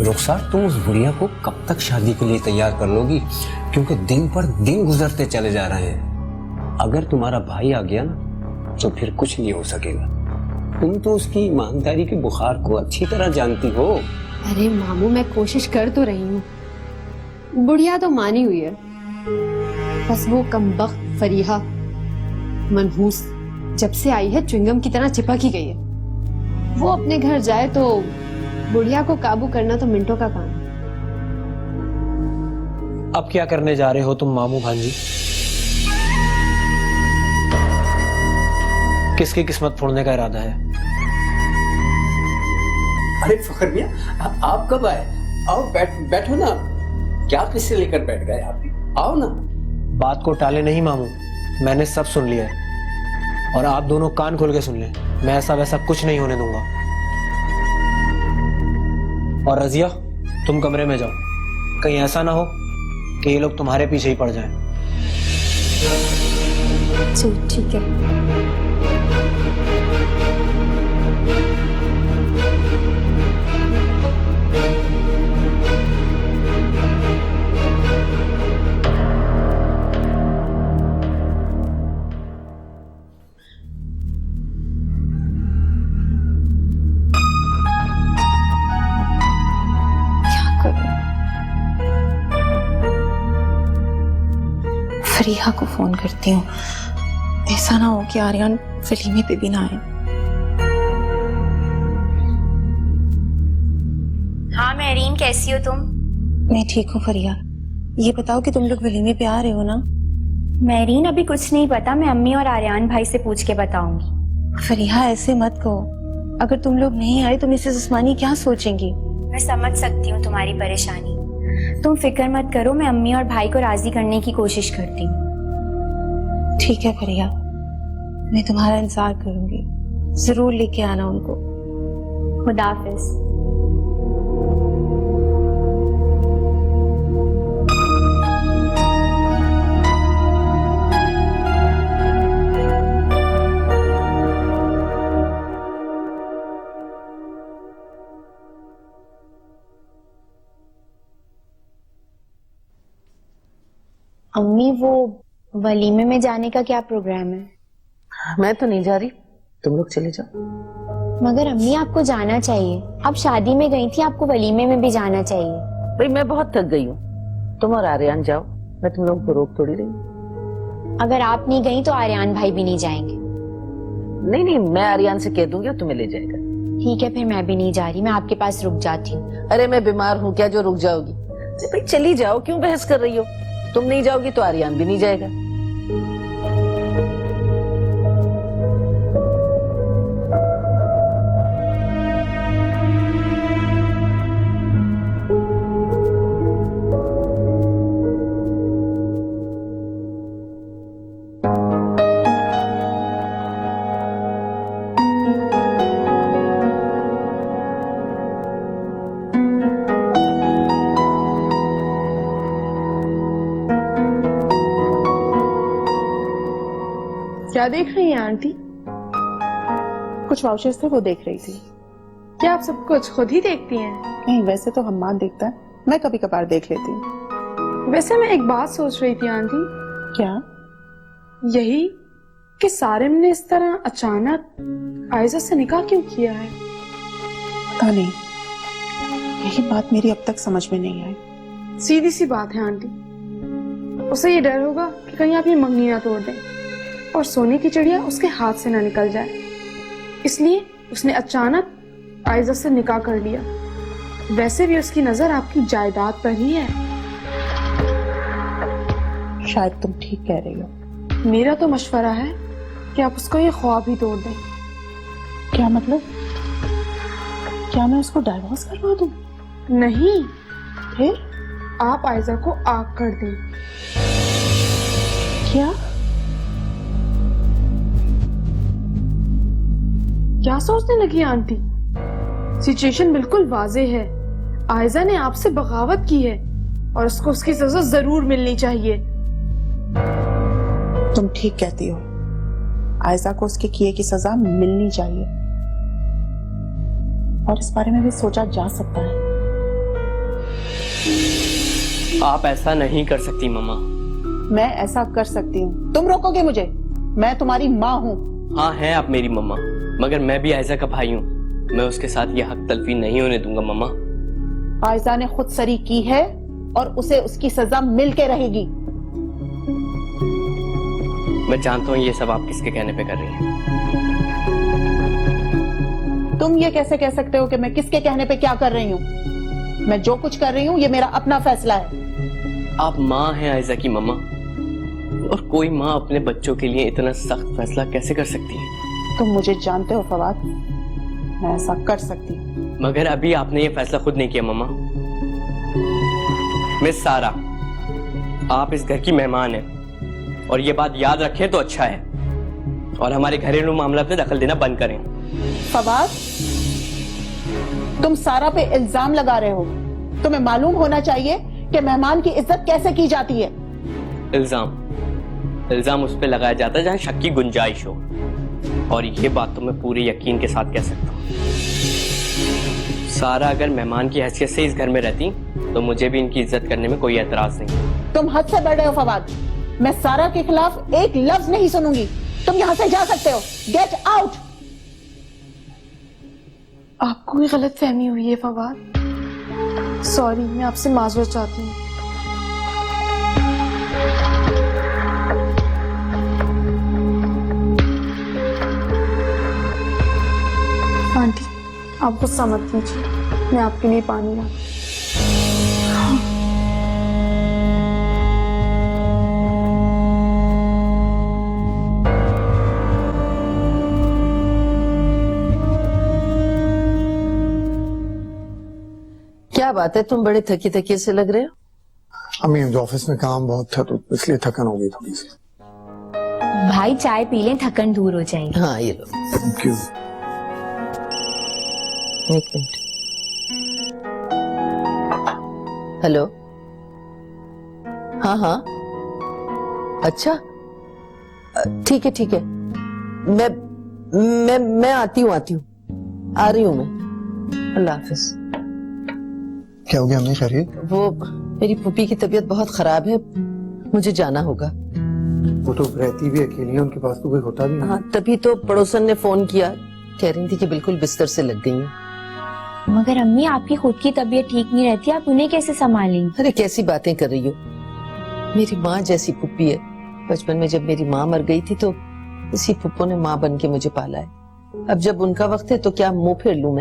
रुखसार, तुम उस बुढ़िया को कब तक शादी के लिए तैयार कर लोगी? क्योंकि दिन पर दिन गुजरते चले जा रहे हैं। अगर तुम्हारा भाई आ गया ना तो फिर कुछ नहीं हो सकेगा। तुम तो उसकी ईमानदारी के बुखार को अच्छी तरह जानती हो। अरे मामू, मैं कोशिश कर तो रही हूँ। बुढ़िया तो मानी हुई है, बस वो कमबख्त फरीहा मनहूस जब से आई है च्युइंगम की तरह चिपक ही गई है। वो अपने घर जाए तो बुढ़िया को काबू करना तो मिनटों का काम है। अब क्या करने जा रहे हो तुम मामू भांजी? किसकी किस्मत फोड़ने का इरादा है? अरे फखर मियां, आप कब आए? आओ बैठो ना। क्या किससे लेकर बैठ गए आप भी? आओ ना। बात को टाले नहीं मामू, मैंने सब सुन लिया है और आप दोनों कान खोल के सुन लें। मैं ऐसा वैसा कुछ नहीं होने दूंगा। और रजिया, तुम कमरे में जाओ, कहीं ऐसा ना हो कि ये लोग तुम्हारे पीछे ही पड़ जाएं। जी ठीक है। फरीहा को फोन करती हूँ, ऐसा ना हो कि आर्यन वलीमे पे भी ना आए। हाँ मेरीन, कैसी हो तुम? मैं ठीक हूँ फरीहा, ये बताओ कि तुम लोग वलीमे पे आ रहे हो ना? मेरीन, अभी कुछ नहीं पता, मैं अम्मी और आर्यन भाई से पूछ के बताऊंगी। फरीहा ऐसे मत कहो, अगर तुम लोग नहीं आए तो मिसेस उस्मानी क्या सोचेंगी? मैं समझ सकती हूँ तुम्हारी परेशानी, तुम फिक्र मत करो, मैं अम्मी और भाई को राजी करने की कोशिश करती हूँ। ठीक है फरीहा, मैं तुम्हारा इंतजार करूंगी, जरूर लेके आना उनको। खुदा हाफिज। अम्मी, वो वलीमे में जाने का क्या प्रोग्राम है? मैं तो नहीं जा रही, तुम लोग चले जाओ। मगर अम्मी, आपको जाना चाहिए, आप शादी में गई थी, आपको वलीमे में भी जाना चाहिए। भाई मैं बहुत थक गई हूँ, तुम और आर्यन जाओ, मैं तुम लोगों को रोक थोड़ी रही। अगर आप नहीं गई तो आर्यन भाई भी नहीं जाएंगे। नहीं नहीं, मैं आर्यन से कह दूंगी, तुम्हें ले जाएगा। ठीक है, फिर मैं भी नहीं जा रही, मैं आपके पास रुक जाती हूँ। अरे मैं बीमार हूँ क्या जो रुक जाओगी? भाई चली जाओ, क्यों बहस कर रही हो? तुम नहीं जाओगी तो आर्यन भी नहीं जाएगा। क्या देख रही हैं आंटी? कुछ वाउचर्स थे, वो देख रही थी। क्या आप सब कुछ खुद ही देखती हैं? नहीं, वैसे तो हम्माद देखता है, मैं कभी कभार देख लेती हूँ। वैसे मैं एक बात सोच रही थी आंटी। क्या? यही कि सारिम ने इस तरह अचानक आयजा से निकाह क्यों किया है? पता नहीं, यही बात मेरी अब तक समझ में नहीं आई। सीधी सी बात है आंटी, उसे ये डर होगा कि कहीं आप ये मंगनी ना तोड़ दें और सोने की चिड़िया उसके हाथ से ना निकल जाए, इसलिए उसने अचानक आयजा से निकाह कर लिया। वैसे भी उसकी नजर आपकी जायदाद पर ही है। शायद तुम ठीक कह रही हो। मेरा तो मशवरा है कि आप उसको ये ख्वाब ही तोड़ दें। क्या मतलब? क्या मैं उसको डाइवोर्स करवा दूं? नहीं, फिर आप आयजा को आग कर दें। क्या? क्या सोचने लगी आंटी? सिचुएशन बिल्कुल वाज़ेह है। आयजा ने आपसे बगावत की है और उसको उसकी सजा जरूर मिलनी चाहिए। तुम ठीक कहती हो, आयजा को उसके किए की सजा मिलनी चाहिए और इस बारे में भी सोचा जा सकता है। आप ऐसा नहीं कर सकती मम्मा। मैं ऐसा कर सकती हूँ, तुम रोकोगे मुझे? मैं तुम्हारी माँ हूँ। हाँ हैं आप मेरी मम्मा, मगर मैं भी आयजा का भाई हूँ। मैं उसके साथ ये हक तलफी नहीं होने दूंगा मम्मा। आयजा ने खुद सरी की है और उसे उसकी सजा मिल के रहेगी। मैं जानता हूँ ये सब आप किसके कहने पे कर रही हैं। तुम ये कैसे कह सकते हो कि मैं किसके कहने पे क्या कर रही हूँ? मैं जो कुछ कर रही हूँ ये मेरा अपना फैसला है। आप माँ हैं आयजा की मम्मा, और कोई माँ अपने बच्चों के लिए इतना सख्त फैसला कैसे कर सकती है? तुम मुझे जानते हो फवाद, मैं ऐसा कर सकती हूँ। मगर अभी आपने ये फैसला खुद नहीं किया मम्मा। मिस सारा, आप इस घर की मेहमान हैं और ये बात याद रखें तो अच्छा है, और हमारे घरेलू मामला में दखल देना बंद करें। फवाद, तुम सारा पे इल्जाम लगा रहे हो। तुम्हें मालूम होना चाहिए कि मेहमान की इज्जत कैसे की जाती है। इल्जाम उस पे लगाया जाता है जहां शक की गुंजाइश हो, और ये बात तो मैं पूरे यकीन के साथ कह सकता हूँ। सारा अगर मेहमान की हैसियत से इस घर में रहती तो मुझे भी इनकी इज्जत करने में कोई एतराज नहीं। तुम हद से बढ़ रहे हो फवाद। मैं सारा के खिलाफ एक लफ्ज नहीं सुनूंगी। तुम यहां से जा सकते हो। Get out. आपको भी गलत फहमी हुई है फवाद। सॉरी, मैं आपसे माजरत चाहती हूँ। आंटी, आप गुस्सा मत कीजिए, मैं आपके लिए पानी ला। क्या बात है, तुम बड़े थकी थकी से लग रहे हो? अम्मी, ऑफिस में काम बहुत था तो इसलिए थकन हो गई थोड़ी सी। भाई चाय पी लें, थकन दूर हो जाएगी। हाँ ये लो। Thank you. एक मिनट। हेलो। हाँ हाँ, अच्छा ठीक है ठीक है। मैं आती हूँ आ रही हूँ मैं। अल्लाह हाफिज। क्या हो गया अम्मी, खैरियत? वो मेरी पुप्पी की तबीयत बहुत खराब है, मुझे जाना होगा। वो तो रहती भी अकेली है, उनके पास तो कोई होता भी नहीं। हाँ, तभी तो पड़ोसन ने फोन किया, कह रही थी कि बिल्कुल बिस्तर से लग गई हैं। मगर अम्मी, आपकी खुद की तबीयत ठीक नहीं रहती, आप उन्हें कैसे संभालेंगी? अरे कैसी बातें कर रही हो, मेरी माँ जैसी पुप्पी है। बचपन में जब मेरी माँ मर गई थी तो इसी पुप्पो ने माँ बन के मुझे पाला है। अब जब उनका वक्त है तो क्या मुंह फेर लूं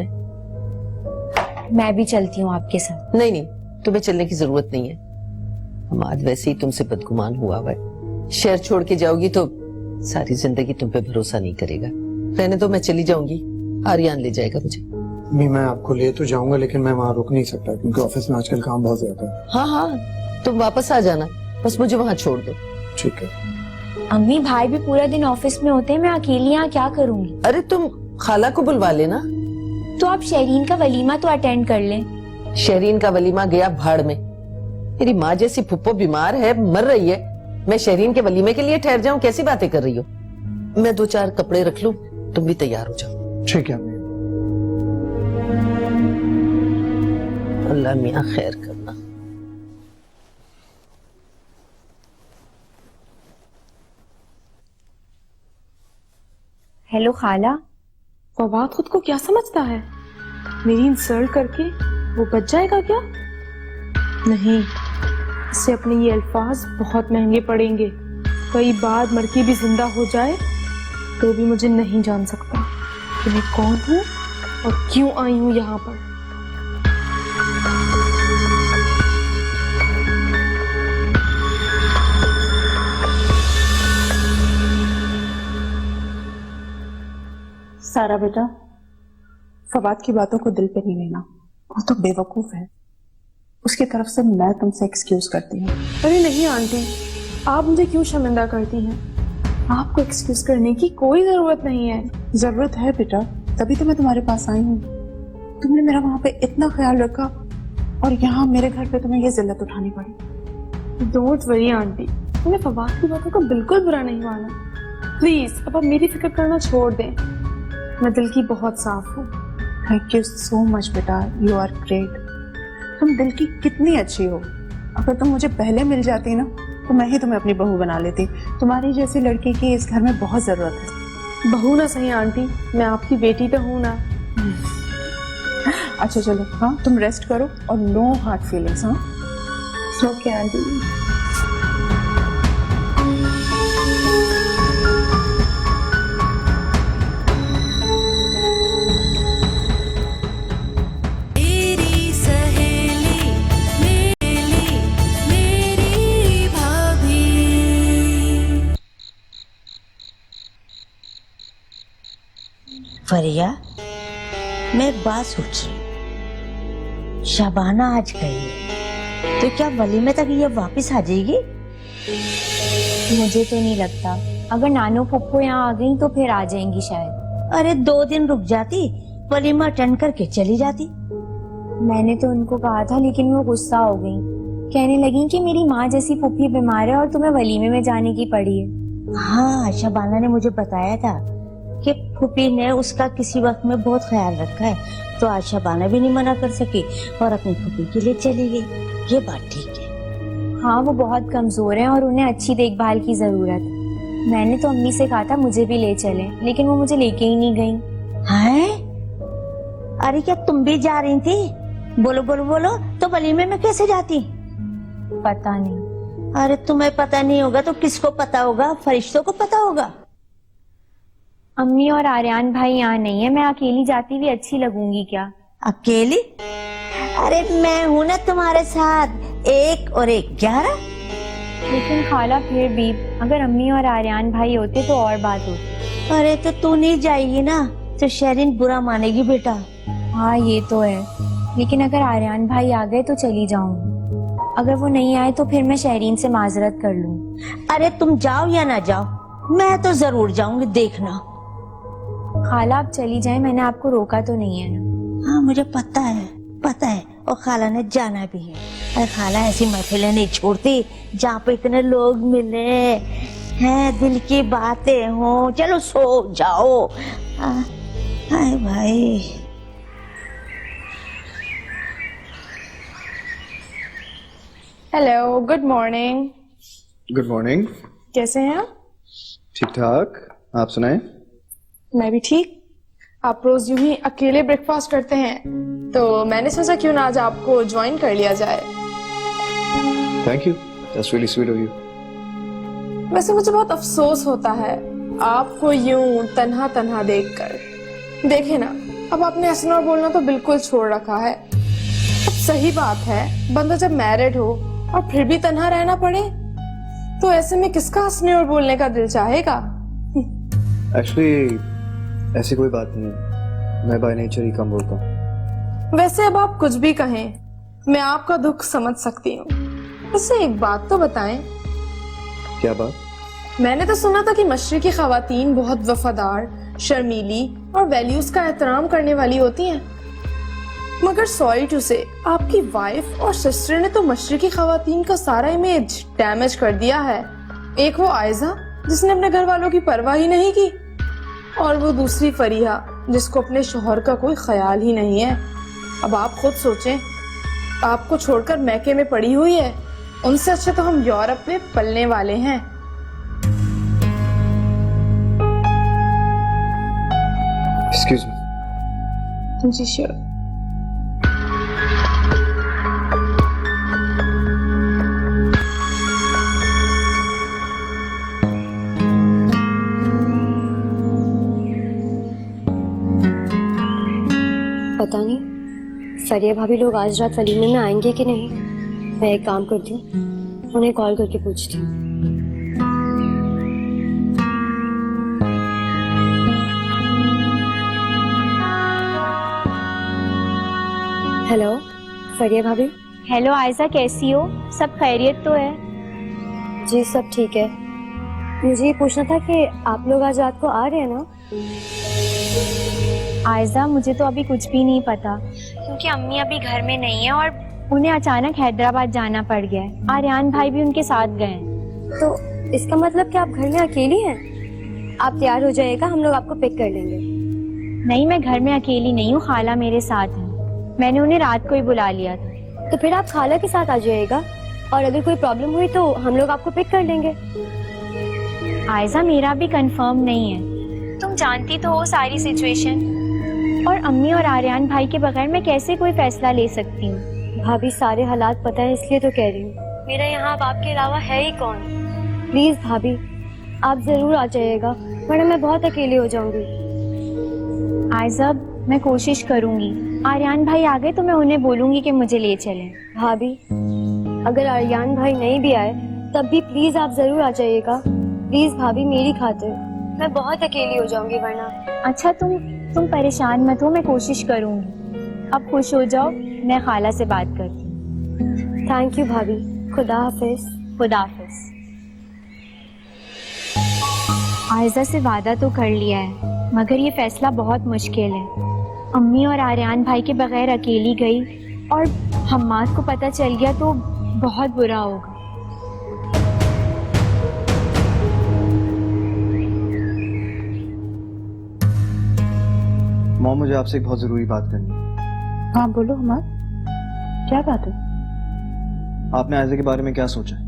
मैं भी चलती हूँ आपके साथ। नहीं नहीं, तुम्हें चलने की जरूरत नहीं है। हमाद वैसे ही तुमसे बदगुमान हुआ है। शहर छोड़ के जाओगी तो सारी जिंदगी तुम पे भरोसा नहीं करेगा। रहने दो, मैं चली जाऊंगी, आर्यन ले जाएगा मुझे। मैं आपको ले तो जाऊंगा लेकिन मैं वहाँ रुक नहीं सकता क्योंकि ऑफिस में आजकल काम बहुत ज्यादा है। हाँ हाँ, तुम वापस आ जाना, बस मुझे वहाँ छोड़ दो। ठीक है। अम्मी, भाई भी पूरा दिन ऑफिस में होते हैं, मैं अकेली यहाँ क्या करूँगी? अरे तुम खाला को बुलवा लेना। तो आप शहरीन का वलीमा तो अटेंड कर लें। शहरीन का वलीमा गया भाड़ में। मेरी माँ जैसी फुप्पो बीमार है, मर रही है, मैं शहरीन के वलीमे के लिए ठहर जाऊं? कैसी बातें कर रही हो? मैं 2-4 कपड़े रख लूं, तुम भी तैयार हो जाओ। ठीक है। अल्लाह मियाँ खैर करना। हेलो खाला। फवाद खुद को क्या समझता है? मेरी इंसल्ट करके वो बच जाएगा क्या? नहीं, इससे अपने ये अल्फाज बहुत महंगे पड़ेंगे। कई बार मर के भी जिंदा हो जाए तो भी मुझे नहीं जान सकता कि मैं कौन हूँ और क्यों आई हूँ यहाँ पर। सारा बेटा, फवाद की बातों को दिल पे नहीं लेना, वो तो बेवकूफ है। उसकी तरफ से मैं तुमसे एक्सक्यूज करती हूँ। अरे नहीं आंटी, आप मुझे क्यों शर्मिंदा करती हैं? आपको एक्सक्यूज करने की कोई जरूरत नहीं है। जरूरत है बेटा, तभी तो मैं तुम्हारे पास आई हूँ। तुमने मेरा वहां पे इतना ख्याल रखा और यहाँ मेरे घर पे तुम्हें ये जिल्लत उठानी पड़ी। डोंट वरी आंटी, मैंने फवाद की बातों को बिल्कुल बुरा नहीं माना। प्लीज अब आप मेरी फिक्र करना छोड़ दें, मैं दिल की बहुत साफ हूँ। थैंक यू सो मच बेटा, यू आर ग्रेट। तुम दिल की कितनी अच्छी हो। अगर तुम मुझे पहले मिल जाती ना तो मैं ही तुम्हें अपनी बहू बना लेती। तुम्हारी जैसी लड़की की इस घर में बहुत जरूरत है। बहू ना सही आंटी, मैं आपकी बेटी तो हूँ ना। अच्छा चलो, हाँ तुम रेस्ट करो और नो हार्ड फीलिंग्स। हाँ ओके आंटी। फरिया, मैं एक बात सोच रही हूँ। शबाना आज गई है तो क्या वलीमे तक ये वापस आ जाएगी? मुझे तो नहीं लगता। अगर नानू पुप्पो यहाँ आ गई तो फिर आ जाएंगी शायद। अरे 2 दिन रुक जाती, वलीमा अटेंड करके चली जाती। मैंने तो उनको कहा था लेकिन वो गुस्सा हो गई। कहने लगी कि मेरी माँ जैसी पुप्पी बीमार है और तुम्हें वलीमे में जाने की पड़ी है। हाँ, शबाना ने मुझे बताया था कि फूफी ने उसका किसी वक्त में बहुत ख्याल रखा है, तो आज शबाना भी नहीं मना कर सकी और अपनी फूफी के लिए चली गई। ये बात ठीक है। हाँ, वो बहुत कमजोर हैं और उन्हें अच्छी देखभाल की जरूरत है। मैंने तो अम्मी से कहा था मुझे भी ले चले, लेकिन वो मुझे लेके ही नहीं गई। हैं? अरे क्या तुम भी जा रही थी? बोलो बोलो बोलो, तो वलीमे में कैसे जाती? पता नहीं। अरे तुम्हें पता नहीं होगा तो किसको पता होगा? फरिश्तों को पता होगा। अम्मी और आर्यन भाई यहाँ नहीं है, मैं अकेली जाती हुई अच्छी लगूंगी क्या? अकेली? अरे मैं हूं ना तुम्हारे साथ, 1 और 1 11। लेकिन खाला फिर भी अगर अम्मी और आर्यन भाई होते तो और बात होती। अरे तो तू नहीं जाएगी ना तो शरीन बुरा मानेगी बेटा। हाँ ये तो है, लेकिन अगर आर्यन भाई आ गए तो चली जाऊंगी। अगर वो नहीं आए तो फिर मैं शहरीन से माजरत कर लूँ। अरे तुम जाओ या ना जाओ, मैं तो जरूर जाऊंगी, देखना। खाला आप चली जाए, मैंने आपको रोका तो नहीं है ना? हाँ मुझे पता है, पता है। और खाला ने जाना भी है। अरे खाला ऐसी महफिलें नहीं छोड़ती जहाँ पे इतने लोग मिले हैं, दिल की बातें हो। चलो सो जाओ। हाय भाई। Hello, good morning. Good morning. कैसे हैं आप? ठीक ठाक, आप सुनाएं? मैं भी ठीक। आप रोज यूं ही अकेले ब्रेकफास्ट करते हैं, तो मैंने सोचा क्यों ना आज आपको ज्वाइन कर लिया जाए। Thank you, that's really sweet of you. वैसे मुझे बहुत अफसोस होता है आपको यूं तन्हा तन्हा देखकर। देखे ना, अब आपने हंसना और बोलना तो बिल्कुल छोड़ रखा है। अब सही बात है, बंदा जब मैरिड हो और फिर भी तन्हा रहना पड़े तो ऐसे में किसका हंसने और बोलने का दिल चाहेगा? एक्चुअली ऐसी कोई बात नहीं है, मैं बाय नेचर ही कम बोलता हूँ। वैसे अब आप कुछ भी कहें, मैं आपका दुख समझ सकती हूँ। वैसे एक बात तो बताएं। क्या बात? मैंने तो सुना था कि मशरिकी खवातीन बहुत वफादार, शर्मीली और वैल्यूज का एहतराम करने वाली होती हैं। मगर सॉरी टू से, आपकी वाइफ और सिस्टर ने तो मशरिकी खवातीन का सारा इमेज डैमेज कर दिया है। एक वो आयजा जिसने अपने घर वालों की परवाह ही नहीं की, और वो दूसरी फरीहा जिसको अपने शोहर का कोई ख्याल ही नहीं है। अब आप खुद सोचें, आपको छोड़कर मैके में पड़ी हुई है, उनसे अच्छा तो हम यूरोप में पलने वाले हैं। Excuse me. जी श्योर। पता नहीं फरिया भाभी लोग आज रात वलीमे में आएंगे कि नहीं। मैं एक काम करती हूँ, उन्हें कॉल करके पूछती हूँ। हेलो फरिया भाभी। हेलो आयजा, कैसी हो? सब खैरियत तो है? जी सब ठीक है। मुझे ये पूछना था कि आप लोग आज रात को आ रहे हैं ना? आयजा, मुझे तो अभी कुछ भी नहीं पता, क्योंकि अम्मी अभी घर में नहीं है और उन्हें अचानक हैदराबाद जाना पड़ गया है। आर्यन भाई भी उनके साथ गए हैं। तो इसका मतलब कि आप घर में अकेली हैं? आप तैयार हो जाइएगा, हम लोग आपको पिक कर लेंगे। नहीं, मैं घर में अकेली नहीं हूँ, खाला मेरे साथ है। मैंने उन्हें रात को ही बुला लिया था। तो फिर आप खाला के साथ आ जाइएगा। और अगर कोई प्रॉब्लम हुई तो हम लोग आपको पिक कर लेंगे। आयजा, मेरा भी कंफर्म नहीं है, तुम जानती तो हो सारी सिचुएशन, और अम्मी और आर्यन भाई के बगैर मैं कैसे कोई फैसला ले सकती हूँ। भाभी, सारे हालात पता है इसलिए तो कह रही हूँ। मेरा यहाँ अब आपके अलावा है ही कौन। प्लीज भाभी, आप जरूर आ जाइएगा, वरना मैं बहुत अकेली हो जाऊंगी। आयजा, मैं कोशिश करूंगी। आर्यन भाई आ गए तो मैं उन्हें बोलूंगी कि मुझे ले चलें। भाभी, अगर आर्यन भाई नहीं भी आए तब भी प्लीज आप जरूर आ जाइएगा। प्लीज भाभी, मेरी खातिर, मैं बहुत अकेली हो जाऊंगी वरना। अच्छा, तुम परेशान मत हो, मैं कोशिश करूंगी। अब खुश हो जाओ, मैं खाला से बात करती हूँ। थैंक यू भाभी, खुदा हाफिज। खुदा हाफिज। आयजा से वादा तो कर लिया है, मगर ये फैसला बहुत मुश्किल है। अम्मी और आर्यन भाई के बगैर अकेली गई और हम्माद को पता चल गया तो बहुत बुरा होगा। मॉम, मुझे आपसे एक बहुत जरूरी बात करनी है। हाँ बोलो हमार, क्या बात है? आपने आयजा के बारे में क्या सोचा है?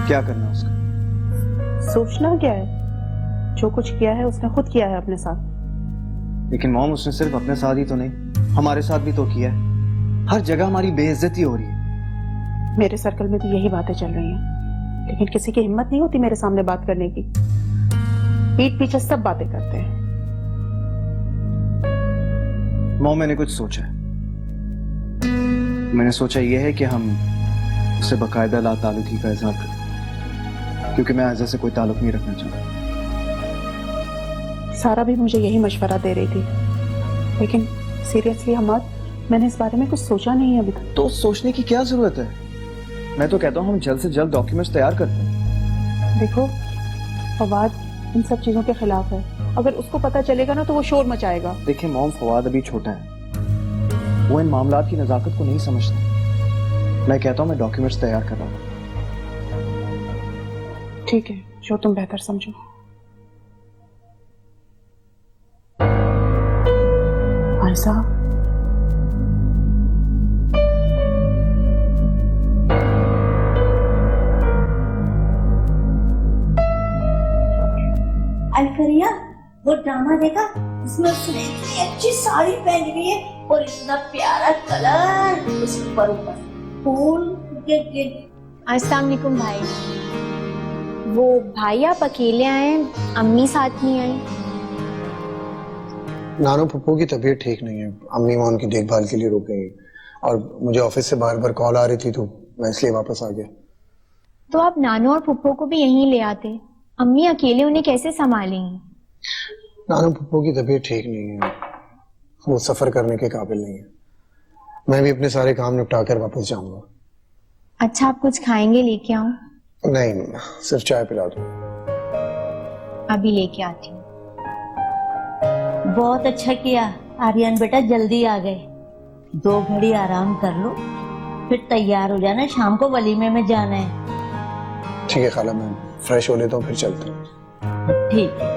क्या करना है उसका? सोचना क्या है? जो कुछ किया है उसने खुद किया है अपने साथ। लेकिन मॉम, उसने सिर्फ अपने साथ ही तो नहीं, हमारे साथ भी तो किया है। हर जगह हमारी बेइज्जती हो रही है। मेरे सर्कल में तो यही बातें चल रही हैं, लेकिन किसी की हिम्मत नहीं होती मेरे सामने बात करने की। पीठ पीछे सब बातें करते हैं। मॉम, मैंने कुछ सोचा है। मैंने सोचा यह है कि हम उससे बकायदा ला ताल्लुकी का इजहार करें, क्योंकि मैं आयजा से कोई ताल्लुक नहीं रखना चाहता। सारा भी मुझे यही मशवरा दे रही थी, लेकिन सीरियसली हमाद, मैंने इस बारे में कुछ सोचा नहीं है अभी तक। तो सोचने की क्या जरूरत है? मैं तो कहता हूँ हम जल्द से जल्द डॉक्यूमेंट्स तैयार करते हैं। देखो फवाद इन सब चीजों के खिलाफ है, अगर उसको पता चलेगा ना तो वो शोर मचाएगा। देखिए मॉम, फवाद अभी छोटा है, वो इन मामलात की नजाकत को नहीं समझता। मैं कहता हूँ मैं डॉक्यूमेंट्स तैयार कर रहा हूँ। ठीक है, जो तुम बेहतर समझो। आयजा, अलफरिया, वो ड्रामा देखा? उसमें उसने इतनी अच्छी साड़ी पहनी हुई है और इतना प्यारा कलर, उसके ऊपर फूल के। अस्सलाम वालेकुम भाई। वो भाई, आप अकेले आए, अम्मी साथ नहीं आई? नानो पप्पू की तबीयत ठीक नहीं है, अम्मी वहाँ उनकी देखभाल के लिए रुक गई और मुझे ऑफिस से बार बार कॉल आ रही थी तो मैं इसलिए वापस आ गया। तो आप नानो और पुप्पो को भी यहीं ले आते, अम्मी अकेले उन्हें कैसे संभालेंगी? नानो पप्पू की तबीयत ठीक नहीं है, वो सफर करने के काबिल नहीं है। मैं भी अपने सारे काम निपटा कर वापस जाऊंगा। अच्छा, आप कुछ खाएंगे? लेके आऊं? नहीं, सिर्फ चाय पिला दो। अभी लेके आती हूँ। बहुत अच्छा किया आर्यन बेटा, जल्दी आ गए। 2 घड़ी आराम कर लो, फिर तैयार हो जाना, शाम को वलीमे में जाना है। ठीक है खाला, मैं फ्रेश हो लेता हूँ फिर चलता हूँ। ठीक है।